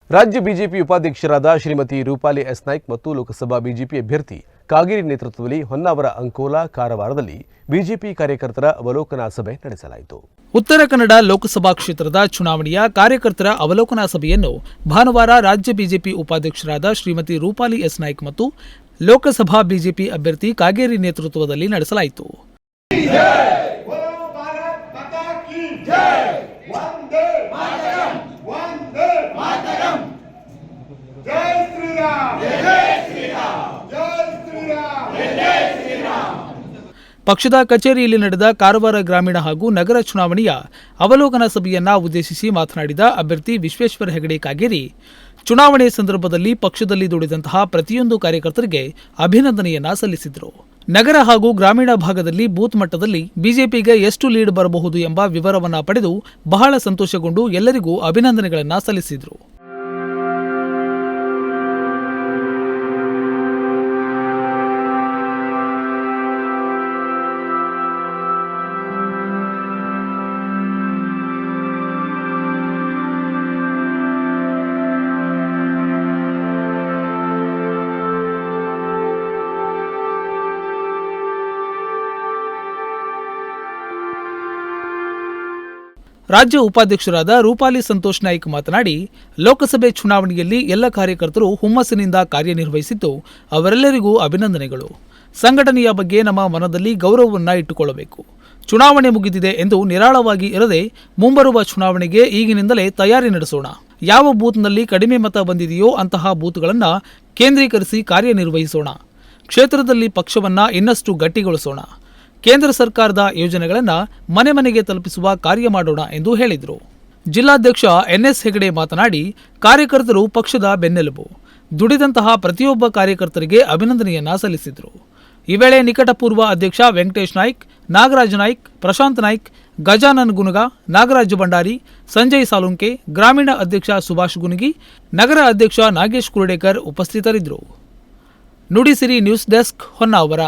ರಾಜ್ಯ ಬಿಜೆಪಿ ಉಪಾಧ್ಯಕ್ಷರಾದ ಶ್ರೀಮತಿ ರೂಪಾಲಿ ಎಸ್ ನಾಯ್ಕ್ ಮತ್ತು ಲೋಕಸಭಾ ಬಿಜೆಪಿ ಅಭ್ಯರ್ಥಿ ಕಾಗೇರಿ ನೇತೃತ್ವದಲ್ಲಿ ಹೊನ್ನಾವರ ಅಂಕೋಲಾ ಕಾರವಾರದಲ್ಲಿ ಬಿಜೆಪಿ ಕಾರ್ಯಕರ್ತರ ಅವಲೋಕನಾ ಸಭೆ ನಡೆಸಲಾಯಿತು. ಉತ್ತರ ಕನ್ನಡ ಲೋಕಸಭಾ ಕ್ಷೇತ್ರದ ಚುನಾವಣೆಯ ಕಾರ್ಯಕರ್ತರ ಅವಲೋಕನಾ ಸಭೆಯನ್ನು ಭಾನುವಾರ ರಾಜ್ಯ ಬಿಜೆಪಿ ಉಪಾಧ್ಯಕ್ಷರಾದ ಶ್ರೀಮತಿ ರೂಪಾಲಿ ಎಸ್ ನಾಯ್ಕ್ ಮತ್ತು ಲೋಕಸಭಾ ಬಿಜೆಪಿ ಅಭ್ಯರ್ಥಿ ಕಾಗೇರಿ ನೇತೃತ್ವದಲ್ಲಿ ನಡೆಸಲಾಯಿತು. ಪಕ್ಷದ ಕಚೇರಿಯಲ್ಲಿ ನಡೆದ ಕಾರವಾರ ಗ್ರಾಮೀಣ ಹಾಗೂ ನಗರ ಚುನಾವಣೆಯ ಅವಲೋಕನ ಸಭೆಯನ್ನ ಉದ್ದೇಶಿಸಿ ಮಾತನಾಡಿದ ಅಭ್ಯರ್ಥಿ ವಿಶ್ವೇಶ್ವರ ಹೆಗಡೆ ಕಾಗೇರಿ, ಚುನಾವಣೆ ಸಂದರ್ಭದಲ್ಲಿ ಪಕ್ಷದಲ್ಲಿ ದುಡಿದಂತಹ ಪ್ರತಿಯೊಂದು ಕಾರ್ಯಕರ್ತರಿಗೆ ಅಭಿನಂದನೆಯನ್ನ ಸಲ್ಲಿಸಿದರು. ನಗರ ಹಾಗೂ ಗ್ರಾಮೀಣ ಭಾಗದಲ್ಲಿ ಬೂತ್ ಮಟ್ಟದಲ್ಲಿ ಬಿಜೆಪಿಗೆ ಎಷ್ಟು ಲೀಡ್ ಬರಬಹುದು ಎಂಬ ವಿವರವನ್ನ ಪಡೆದು ಬಹಳ ಸಂತೋಷಗೊಂಡು ಎಲ್ಲರಿಗೂ ಅಭಿನಂದನೆಗಳನ್ನ ಸಲ್ಲಿಸಿದರು. ರಾಜ್ಯ ಉಪಾಧ್ಯಕ್ಷರಾದ ರೂಪಾಲಿ ಸಂತೋಷ್ ನಾಯ್ಕ್ ಮಾತನಾಡಿ, ಲೋಕಸಭೆ ಚುನಾವಣೆಯಲ್ಲಿ ಎಲ್ಲ ಕಾರ್ಯಕರ್ತರು ಹುಮ್ಮಸ್ಸಿನಿಂದ ಕಾರ್ಯನಿರ್ವಹಿಸಿದ್ದು ಅವರೆಲ್ಲರಿಗೂ ಅಭಿನಂದನೆಗಳು. ಸಂಘಟನೆಯ ಬಗ್ಗೆ ನಮ್ಮ ಮನದಲ್ಲಿ ಗೌರವವನ್ನ ಇಟ್ಟುಕೊಳ್ಳಬೇಕು. ಚುನಾವಣೆ ಮುಗಿದಿದೆ ಎಂದು ನಿರಾಳವಾಗಿ ಇರದೆ ಮುಂಬರುವ ಚುನಾವಣೆಗೆ ಈಗಿನಿಂದಲೇ ತಯಾರಿ ನಡೆಸೋಣ. ಯಾವ ಬೂತ್ನಲ್ಲಿ ಕಡಿಮೆ ಮತ ಬಂದಿದೆಯೋ ಅಂತಹ ಬೂತ್ಗಳನ್ನು ಕೇಂದ್ರೀಕರಿಸಿ ಕಾರ್ಯನಿರ್ವಹಿಸೋಣ. ಕ್ಷೇತ್ರದಲ್ಲಿ ಪಕ್ಷವನ್ನ ಇನ್ನಷ್ಟು ಗಟ್ಟಿಗೊಳಿಸೋಣ. ಕೇಂದ್ರ ಸರ್ಕಾರದ ಯೋಜನೆಗಳನ್ನು ಮನೆ ಮನೆಗೆ ತಲುಪಿಸುವ ಕಾರ್ಯ ಮಾಡೋಣ ಎಂದು ಹೇಳಿದರು. ಜಿಲ್ಲಾಧ್ಯಕ್ಷ ಎನ್ಎಸ್ ಹೆಗಡೆ ಮಾತನಾಡಿ, ಕಾರ್ಯಕರ್ತರು ಪಕ್ಷದ ಬೆನ್ನೆಲುಬು. ದುಡಿದಂತಹ ಪ್ರತಿಯೊಬ್ಬ ಕಾರ್ಯಕರ್ತರಿಗೆ ಅಭಿನಂದನೆಯನ್ನ ಸಲ್ಲಿಸಿದರು. ಈ ವೇಳೆ ನಿಕಟಪೂರ್ವ ಅಧ್ಯಕ್ಷ ವೆಂಕಟೇಶ್ ನಾಯ್ಕ್, ನಾಗರಾಜ್ ನಾಯ್ಕ್, ಪ್ರಶಾಂತ್ ನಾಯ್ಕ್, ಗಜಾನನ್ ಗುನಗ, ನಾಗರಾಜ್ ಭಂಡಾರಿ, ಸಂಜಯ್ ಸಾಲುಂಕೆ, ಗ್ರಾಮೀಣ ಅಧ್ಯಕ್ಷ ಸುಭಾಷ್ ಗುನಗಿ, ನಗರ ಅಧ್ಯಕ್ಷ ನಾಗೇಶ್ ಕುರುಡೇಕರ್ ಉಪಸ್ಥಿತರಿದ್ದರು. Nudisiri news desk, Honnavar.